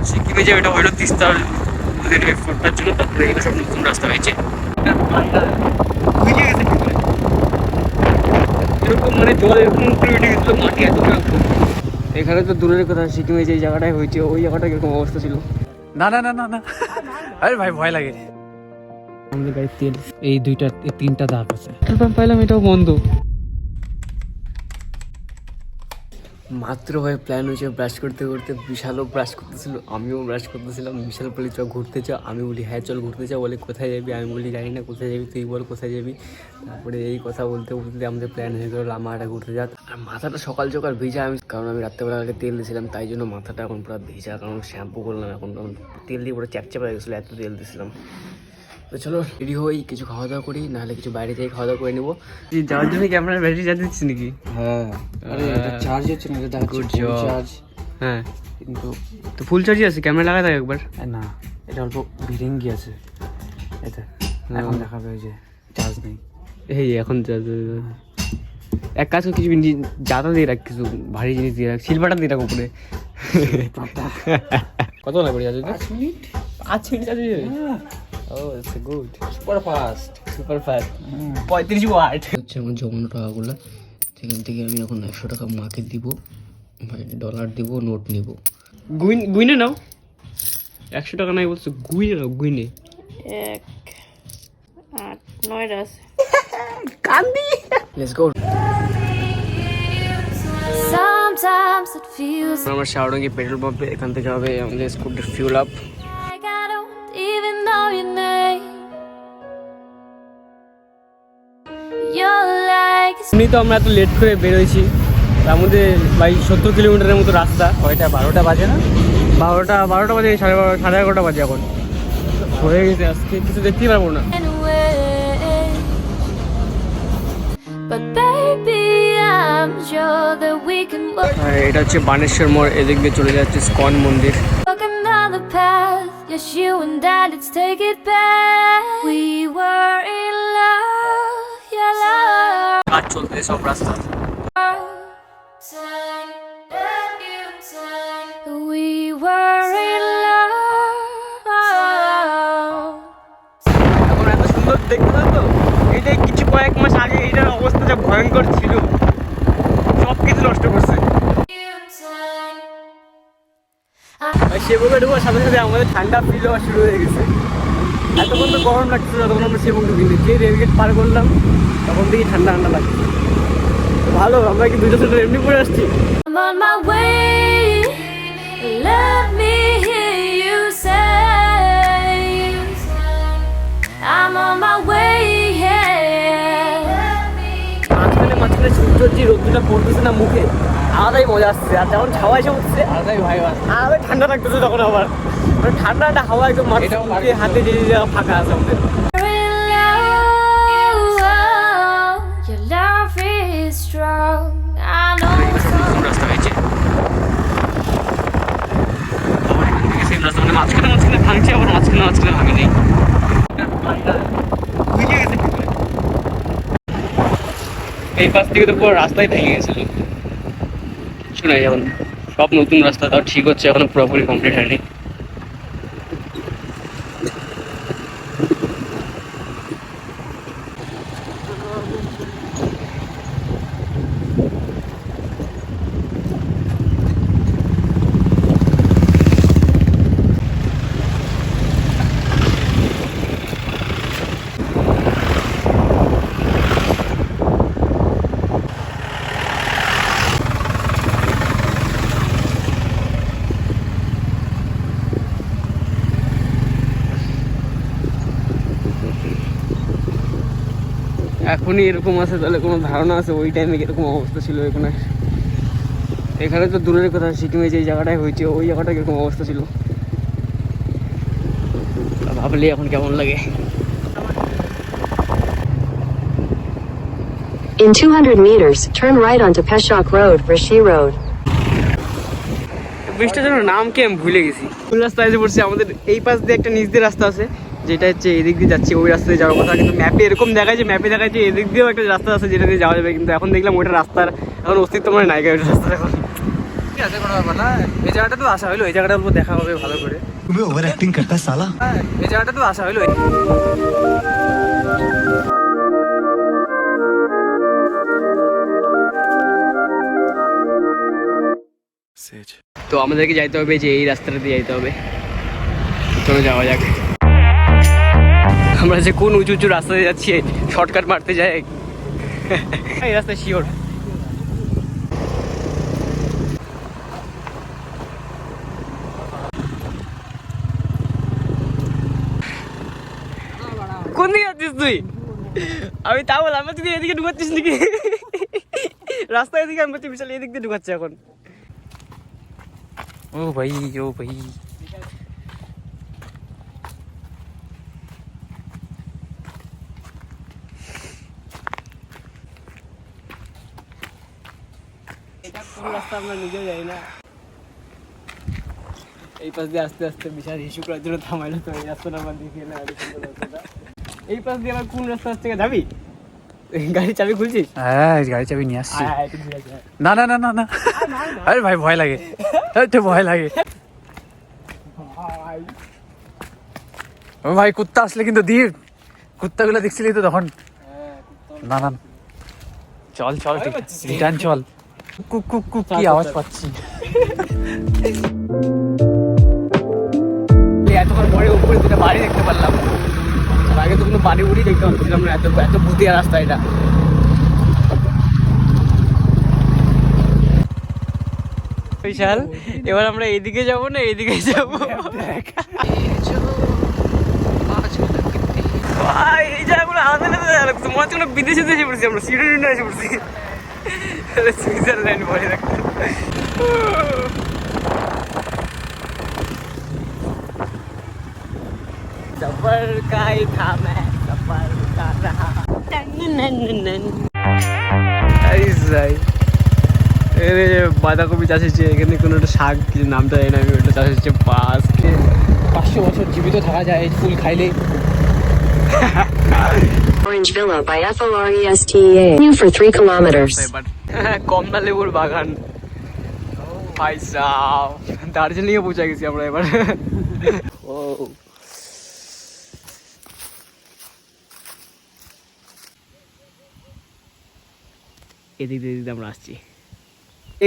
সিকিমে যে এটা হলো তিস্তার ফুটটার জন্য, তারপরে এগুলো সব নতুন রাস্তা হয়েছে। এরকম মানে জল এরকম উপরে উঠে গেছিলো, মাটি এতটা। এখানে তো দূরের কথা, সিকিমে যে জায়গাটায় হয়েছে ওই জায়গাটা কিরকম অবস্থা ছিল। না না না না না, আরে ভাই ভয় লাগে। আমাদের গাড়ির তেল এই দুইটা তিনটা দাগ আছে, পেট্রোল পাম্প পাইলাম, এটাও বন্ধ। মাত্র ভাই প্ল্যান হয়েছে ব্রাশ করতে করতে, বিশালও ব্রাশ করতেছিল, আমিও ব্রাশ করতেছিলাম। বিশাল বলি চ ঘুরতে চাও, আমি বলি হ্যাঁ চল ঘুরতে চাও। বলে কোথায় যাবি, আমি বলি জানি না কোথায় যাবি, তুই বল কোথায় যাবি। তারপরে এই কথা বলতে বলতে আমাদের প্ল্যান হয়ে গেল লামাটা ঘুরতে যা। আর মাথাটা সকাল সকাল ভিজা, কারণ আমি রাত্রেবেলা আগে তেল দিয়েছিলাম, তাই জন্য মাথাটা এখন পুরো ভিজা, কারণ শ্যাম্পু করলাম এখন তেল দিয়ে পুরো চ্যাপচ্যাপা হয়ে গেছিলো, এত তেল দিয়েছিলাম। তো চলো রেডি হই, কিছু খাওয়া দাওয়া করি, নাহলে কিছু বাইরে থেকে খাওয়া দাওয়া করে নেবো। যাওয়ার জন্য ক্যামেরার ব্যাটারি চার্জ দিচ্ছি নাকি? হ্যাঁ, আরে এটা চার্জ হচ্ছে না, এটা গুড হচ্ছে জব। চার্জ। হ্যাঁ, কিন্তু তো ফুল চার্জই আছে, ক্যামেরা লাগাই থাকে একবার। না, এটা অল্প বিরিঙ্গি আছে, এটা এখন দেখাবে যে চার্জ নেই। এই এখন চার্জ। এক কাজ করে কিছু জাতা দিয়ে রাখ, কিছু ভারী জিনিস দিয়ে রাখ, শিলপাটা দিয়ে রাখ উপরে। কত লাগবে চার্জ? 5 মিনিট। 5 মিনিট চার্জ হয়ে যাবে? Oh it's good, super fast. Super fast. 35 watt হচ্ছে আমার জমানো টাকাগুলো। সেখান থেকে আমি এখন 100 টাকা মাকে দিব, ডলার দিব, নোট নিব। গুইনে নাও, 100 টাকা নাই বলছো, গুইনে নাও, গুইনে। 1 8 9 আছে। Kandi. Let's go. Sometimes it feels আমরা শাওরঙ্গি পেট্রোল পাম্পে, এখান থেকে হবে আমাদের scooter fuel up. like I don't even know your name. You're like এমনি তো আমরা এত লেট করে বেরোইছি, তার মধ্যে ভাই 70 কিলোমিটারের মতো রাস্তা। কয়টা 12টা বাজে না? 12টা বাজে, 11:30 বাজে এখন হয়ে গেছে। আজকে কিছু দেখতেই পারবো না। away. But baby, I'm sure that we can walk আর এটা হচ্ছে বানেশ্বর মোড়, এদিক দিয়ে চলে যাচ্ছে স্কন মন্দির। another path. Yes, you and I, let's take it back. We were in love, yeah, love. কাজ চলতে সব রাস্তা। We were in love. এখন এত সুন্দর দেখতে না তো, এইটাই কিছু কয়েক মাস আগে এইটার অবস্থা যা ভয়ঙ্কর ছিল, সব কিছু নষ্ট করছে। সেবকে ঢুকার সাথে সাথে আমাদের ঠান্ডা ফিল হওয়া শুরু হয়ে গেছে। এতক্ষণ তো গরম লাগছিল, যতক্ষণ আমরা সেবক ঢুকিনি, যে রেলগেট পার করলাম তখন থেকেই ঠান্ডা ঠান্ডা লাগছে। ভালো, আমরা কি 2টা সোয়েটার এমনি পরে আসছি। I'm on my way. Let me hear you say, I'm on my way. মাঝখানে সূর্যের যে রোদটা পড়তেছে না মুখে, আলাদাই মজা আসছে। আর যখন ছাওয়া এসে উঠছে আলাদাই ভাই আলাদাই ঠান্ডা লাগতেছে তখন আবার, মানে ঠান্ডা একটা হাওয়া একদম মাটিতে হাতে যে জায়গা ফাঁকা আছে আমাদের। Your love is strong. I know. নতুন রাস্তা হয়েছে, আবার এখান থেকে সেম রাস্তা, মানে মাঝখানে ভাঙছে, আবার মাঝখানে ভাঙে নেই। এই পাশ থেকে তো পুরো রাস্তায় ভেঙে গেছিল। শোনাই এখন সব নতুন রাস্তা, তাও ঠিক হচ্ছে, এখনো পুরোপুরি কমপ্লিট হয়নি। এখনই এরকম আছে, তাহলে কোনো ধারণা আছে ওই টাইমে কিরকম অবস্থা ছিল এখানে। এখানে তো দূরের কথা, সিকিমে যে জায়গাটায় হয়েছে ওই জায়গাটা কিরকম অবস্থা ছিল ভাবলে এখন কেমন লাগে। In 200 meters, turn right onto Peshok Road, Rishi Road. ব্রিজটা যেন নাম কি আমি ভুলে গেছি। কোন রাস্তায় এসে পড়ছি, আমাদের এই পাশ দিয়ে একটা নিচ দিয়ে রাস্তা আছে, যেটা হচ্ছে এদিক দিয়ে যাচ্ছে, ওই রাস্তায় যাওয়ার কথা। কিন্তু ম্যাপে এরকম দেখায় যে, এদিক দিয়েও একটা রাস্তা আছে যেটা দিয়ে যাওয়া যাবে, কিন্তু এখন দেখলাম ওইটা রাস্তার এখন অস্তিত্ব মানে নাই, ওইটা রাস্তা এখন আছে, কোনো ব্যাপার না। এই জায়গাটা তো আসা হইলো, এই জায়গাটা বলবো দেখা হবে ভালো করে। तुम्हें ओवर एक्टिंग करता है साला। এই জায়গাটা তো আসা হইলো। তো আমাদেরকে যাইতে হবে যে এই রাস্তাটা দিয়ে যাইতে হবে। চলো যাওয়া যাক। আমরা যে কোন উঁচু উঁচু রাস্তা দিয়ে যাচ্ছি, শর্টকাট মারতে যাই। এই রাস্তা শিওর। কোন দিকে যাচ্ছিস তুই? আমি তা বল, আমরা তুই এদিকে ঢুকাচ্ছিস নাকি? রাস্তা এদিকে, আমি বলছি বিশাল এদিক দিয়ে ঢুকাচ্ছে এখন। ও ভাই, ও ভাই, এটা কোন রাস্তা আমরা নিজেও জানি না। এই পাশ দিয়ে আস্তে আস্তে বিশাল ইস্যু করার জন্য থামাইলো। তো এই রাস্তাটা আমার দেখে না, এই পাশ দিয়ে আবার কোন রাস্তা হচ্ছে যাবি? গাড়ি চাবি খুলছিস? হ্যাঁ গাড়ি চাবি নিয়ে আসছি। হ্যাঁ, একটু ধীরে ধীরে। না না না না না, আরে ভাই ভয় লাগে, একটু ভয় লাগে। ও ভাই কুত্তা আসলে কিন্তু দিয়ে, কুত্তাগুলো দেখছিলি তো তখন। না না চল চল, রিটার্ন চল। কুক কুক কুক কি আওয়াজ পাচ্ছি। এতক্ষণ পরে উপরে দুটো বাড়ি দেখতে পারলাম। আর আগে তো কোনো বাড়ি উড়ি দেখতে পাচ্ছিলাম না। এত এত ভুতিয়া রাস্তা এটা। বিশাল, এবার আমরা এইদিকে যাবো না এইদিকে যাবো? এই জায়গাগুলো আলাদা আলাদা লাগছে, মনে হচ্ছে বিদেশে এসে পড়ছি আমরা, সুইডেনে এসে পড়ছি। সুইজারল্যান্ড ভয় লাগছে। सफर का ही था मैं, सफर कर रहा। বাঁধাকপি চাষ হচ্ছে এখানে, কোনো একটা শাক কিছু নামটা জানি না আমি, ওটা চাষ হচ্ছে। 500 বছর জীবিত থাকা যায় এই ফুল খাইলে। Orange Villa by FORESTA. New for 3 kilometers. কমলা লেবুর বাগান। ভাই সাহ, দার্জিলিংয়ে পৌঁছে গেছি আমরা এবার। ও এদিক দিয়ে আমরা আসছি।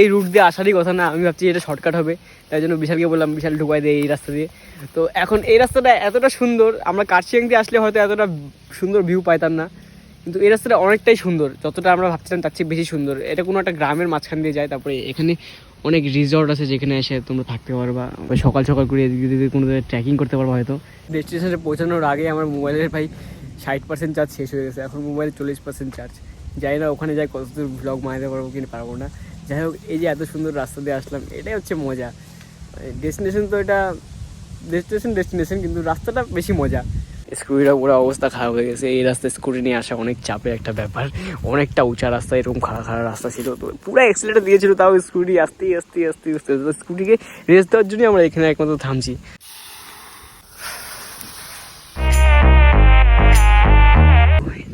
এই রুট দিয়ে আসারই কথা না, আমি ভাবছি এটা শর্টকাট হবে, তাই জন্য বিশালকে বললাম বিশাল ঢুকাই দেয় এই রাস্তা দিয়ে। তো এখন এই রাস্তাটা এতটা সুন্দর, আমরা কার্শিয়াং দিয়ে আসলে হয়তো এতটা সুন্দর ভিউ পাইতাম না, কিন্তু এই রাস্তাটা অনেকটাই সুন্দর। যতটা আমরা ভাবছিলাম তার চেয়ে বেশি সুন্দর। এটা কোনো একটা গ্রামের মাঝখান দিয়ে যায়। তারপরে এখানে অনেক রিসর্ট আছে যেখানে এসে তোমরা থাকতে পারবা, সকাল সকাল করে এদিক দিয়ে কোনো ট্রেকিং করতে পারবা হয়তো। ডেস্টিনেশনে পৌঁছানোর আগে আমার মোবাইলের ভাই 60% চার্জ শেষ হয়ে গেছে, এখন মোবাইলে 40% চার্জ। যাই না ওখানে যাই কতদূর ব্লগ বানাতে পারবো কিনা পারবো না। যাই হোক, এই যে এত সুন্দর রাস্তা দিয়ে আসলাম, এটাই হচ্ছে মজা। ডেস্টিনেশন তো এটা ডেস্টিনেশন, কিন্তু রাস্তাটা বেশি মজা। স্কুটিটা পুরো অবস্থা খারাপ হয়ে গেছে। এই রাস্তায় স্কুটি নিয়ে আসা অনেক চাপের একটা ব্যাপার। অনেকটা উঁচা রাস্তা, এরকম খাড়া খাড়া রাস্তা ছিল, তো পুরো অ্যাক্সিলেটার দিয়েছিল, তাও স্কুটি আস্তে আস্তে আস্তে আস্তে স্কুটিকে রেস্ট দেওয়ার জন্যই আমরা এখানে একমাত্র থামছি।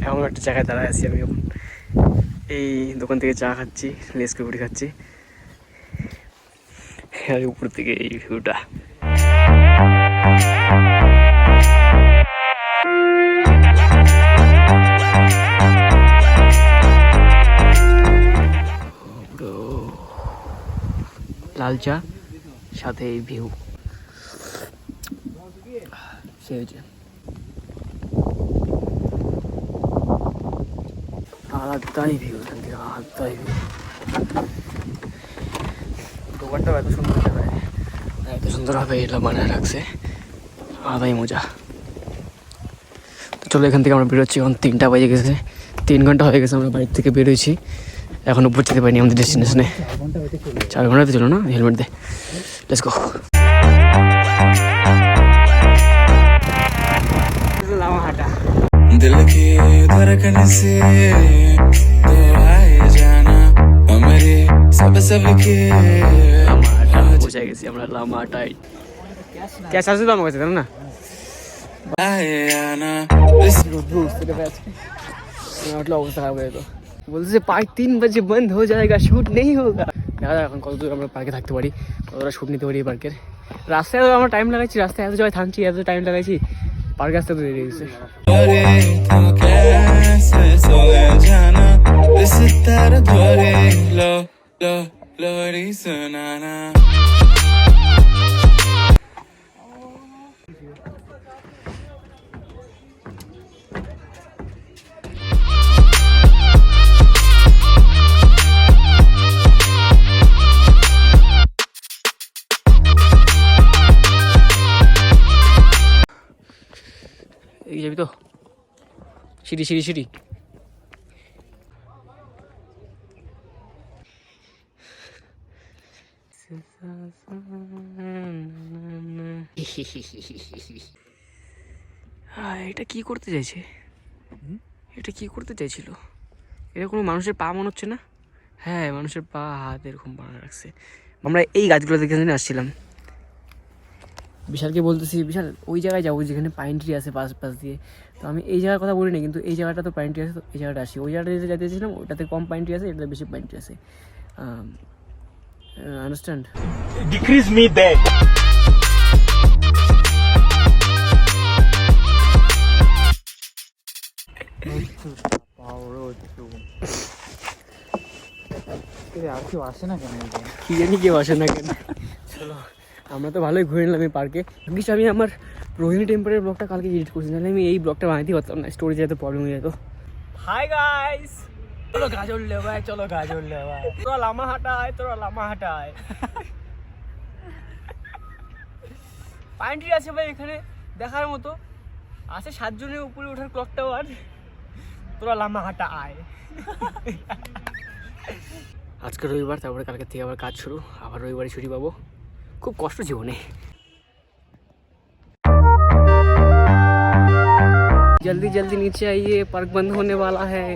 এমন একটা জায়গায় দাঁড়ায় আছি আমি এখন। এই দোকান থেকে চা খাচ্ছি, লেস কুড়ি খাচ্ছি, আর উপর থেকে এই ভিউটা। লাল চা সাথে এই ভিউ, সে হয়েছে আলাদাই ভিউ, এখান থেকে আলাদাই ভিউ। দোকানটাও এত সুন্দর দেখায়, এত সুন্দরভাবে এটা বানায় রাখছে, আলাদাই মজা। তো চলো এখান থেকে আমরা বেরোচ্ছি। এখন 3টা বাজে গেছে, 3 ঘন্টা হয়ে গেছে আমরা বাড়ির থেকে বেরোচ্ছি, এখনও পৌঁছতে পারিনি আমাদের ডেস্টিনেশনে। 4 ঘন্টাতে চলো না, হেলমেট দে, লেটস গো। লামাহাটা दिल की धड़कन से तो आए जाना हमारे सब के লামাহাটা পৌঁছে গেছি আমরা, লামাহাটাই। ক্যাশ আসছে তো আমার কাছে, জানো না? आए आना অবস্থা খারাপ হয়ে যেত। बोलते 5-3 बजे बंद हो जाएगा, शूट नहीं होगा। দেখা যাক এখন কত দূর আমরা পার্কে থাকতে পারি, কতটা শ্যুট নিতে পারি এই পার্কের। রাস্তায় তো আমরা টাইম লাগাচ্ছি, রাস্তায় এত জায়গায় থামছি, এত টাইম লাগাইছি, পার্কে আসতে তো দেরি হয়েছে। अरे तू कैसे सोए जाना इस तरह धोरे लो लो लोरी सुनाना এই যাবি তো সিঁড়ি সিঁড়ি সিঁড়ি এটা কি করতে চাইছে? এটা কি করতে চাইছিল? এটা কোনো মানুষের পা মনে হচ্ছে না? হ্যাঁ, মানুষের পা হাত এরকম বানা রাখছে। আমরা এই গাছগুলো দেখে আসছিলাম। বিশালকে বলতেছি, বিশাল ওই জায়গায় যাবো যেখানে পাইন ট্রি আছে পাশ পাশ দিয়ে। তো আমি এই জায়গার কথা বলি না, কিন্তু এই জায়গাটা তো পাইন ট্রি আছে, তো এই জায়গাটা আসি। ওই জায়গাটা যেতে যেতে চেয়েছিলাম, ওটাতে কম পাইন ট্রি আছে, এটাতে বেশি পাইন ট্রি আছে। আন্ডারস্ট্যান্ড? Decrease me there. আর কেউ আসে না কেন? কি জানি কেউ আসে না কেন। চলো, আমরা তো ভালোই ঘুরে নিলাম এই পার্কে। কিন্তু আমি আমার রোহিণী টেম্পলের ব্লগটা কালকে এডিট করছি, নাহলে আমি এই ব্লগটা বানাতেই পারতাম না, স্টোরেজ এত প্রবলেম হয়ে যেত। হাই গাইস, চলো গাজর লে ভাই, চলো গাজর লে ভাই, তোরা লামা হাঁটায়, তোরা লামা হাঁটায়। পাইন ট্রি আছে ভাই এখানে দেখার মতো, আছে 7 জনের উপরে ওঠার ক্লক টাওয়ার, তোরা লামা হাঁটা আয়। আজকে রবিবার, তারপরে কালকে থেকে আবার কাজ শুরু, আবার রবিবারে ছুটি পাবো। খুব কষ্ট জীবনে। जल्दी जल्दी नीचे आइए, पार्क बंद होने वाला है।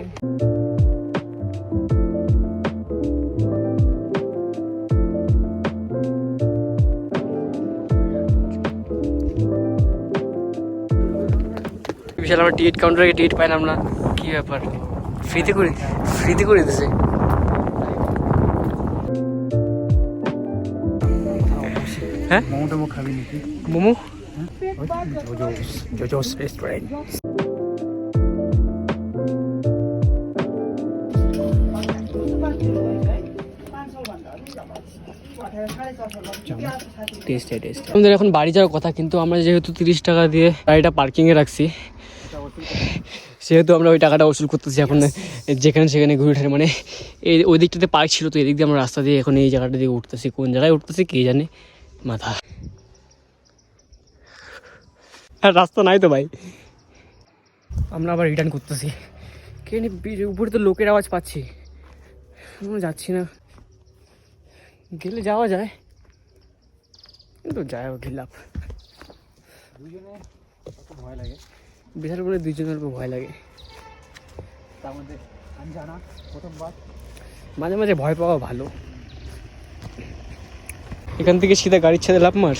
বিশাল আমরা টিকিট কাউন্টারে টিকিট পাইলাম না, কি ব্যাপার? ফ্রিতে করে দিছে। হ্যাঁ, মোমো খাবি নাকি? মোমো জোজোস রেস্টুরেন্ট। আমাদের এখন বাড়ি যাওয়ার কথা, কিন্তু আমরা যেহেতু 30 টাকা দিয়ে গাড়িটা পার্কিংয়ে রাখছি, সেহেতু আমরা ওই টাকাটা ওসুল করতেছি এখন যেখানে সেখানে ঘুরে উঠে। মানে এই ওই দিকটাতে পার্ক ছিল, তো এদিক দিয়ে আমরা রাস্তা দিয়ে এখন এই জায়গাটা দিয়ে উঠতেছি। কোন জায়গায় উঠতেছি কে জানে, মাথা আর রাস্তা নাই তো ভাই। আমরা আবার রিটার্ন করতেছি। কে উপরে তো লোকের আওয়াজ পাচ্ছি, আমরা যাচ্ছি না। গেলে যাওয়া যায়, কিন্তু যায় ঘিলাপ। ভয় লাগে, বিশাল করে 2 জনের উপর ভয় লাগে। তার মধ্যে আমি জানা প্রথমবার, মাঝে মাঝে ভয় পাওয়া ভালো। এখান থেকে সিধা গাড়ির ছেড়ে লাভ মার।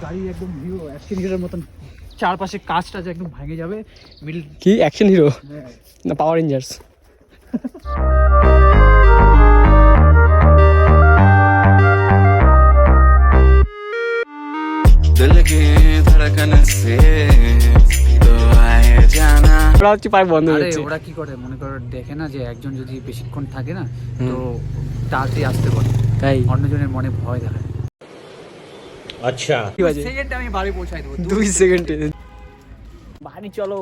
গাড়ি একদম ভিউ অ্যাকশন হিরোর মতন, চারপাশে কাঁচটা যে একদম ভেঙে যাবে। মিডল কি অ্যাকশন হিরো না পাওয়ার রেঞ্জার্স? दिल की धड़कन से तो आए जाना ওরা হচ্ছে পায়ে বন্ধ আরে হচ্ছে। ওরা কি করে মনে করো, দেখে না যে একজন যদি বেশিক্ষণ থাকে না, তো তাড়াতাড়ি আসতে বলে, তাই অন্যজনের মনে ভয় দেখায়। अच्छा কি বাজে? সেকেন্ডে আমি বাড়ি পৌঁছাই দেবো। 2 সেকেন্ডে বাড়ি চলো।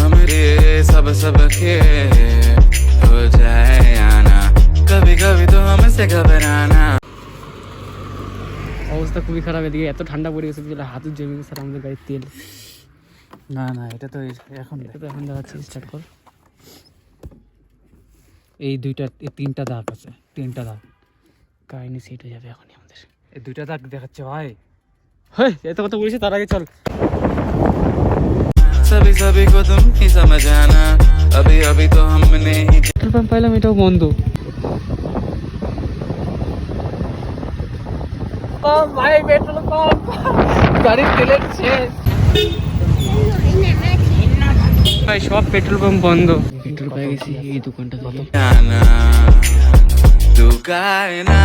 हमारे सब के हो जाए आना कभी कभी तो हमसे घबराना অবস্থা খুবই খারাপ। এদিকে এত ঠান্ডা পড়ে গেছে, হাতে জমে গেছে আর আমাদের গাড়ির তেল। না না, এটা তো এখন এটা তো এখন দেখাচ্ছি, স্টার্ট কর। এই 3টা দাগ আছে, 3টা দাগ। কাহিনি সেট হয়ে যাবে এখনই আমাদের। এই 2টা দাগ দেখাচ্ছে ভাই। হ্যাঁ, এত কথা বলেছি, তার আগে চল। सभी को तुम ही समझ आना अभी तो हमने ही পেট্রোল পাম্প পাইলাম, এটাও বন্ধ। ভাই পেট্রোল পাম্প, গাড়ির তেলের শেষ ভাই, সব পেট্রোল পাম্প বন্ধ। পেট্রোল পেয়ে গেছি এই দোকানটা থেকে। आना तू कायना